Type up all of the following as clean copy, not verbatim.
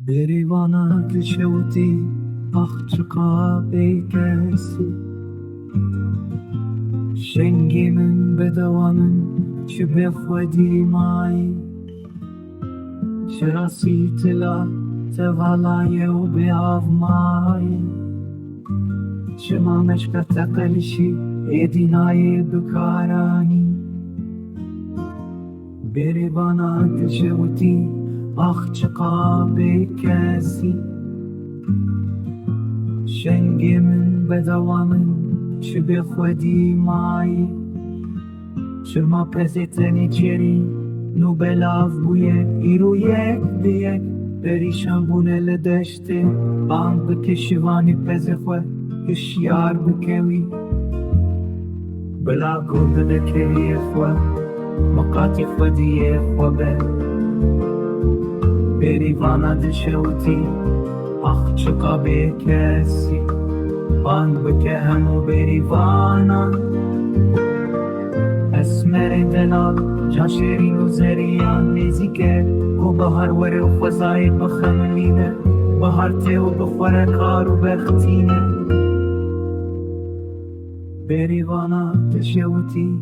بریواند شوتی آخچقا بیکسی شنگی من بدوانن چه بخودی مای شراسی تلا تولای و بیاف مای شما مشکت قلشی ایدینای بکارانی بریواند شوتی آخچقا بیکسی شنگی من بدوانن چه بخودی مای شما پزیتنی چری نو بلاف بویه ایرو یک بیک بریشان بونه لدشته بام بکشیوانی پزخوه کشیار بکوی بلا گرد دکریه خواه مقاتی خودیه خواه بریوانا دشوتی آخچقا بیکسی بانگ بکه همو بریوانا اسمر دلال جان شیرین و زریان نیزیکه و بهار وره و خوزای بخملینه بهار ته و بخوره کار و بختینه بریوانا دشوتی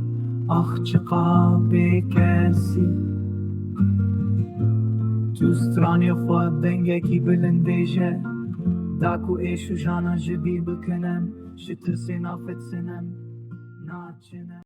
آخچقا بیکسی تو سترانی خواه دنگه کی بلندیجه داکو ایشو جانا جبی بکنم شتر سنافت سنم ناچنم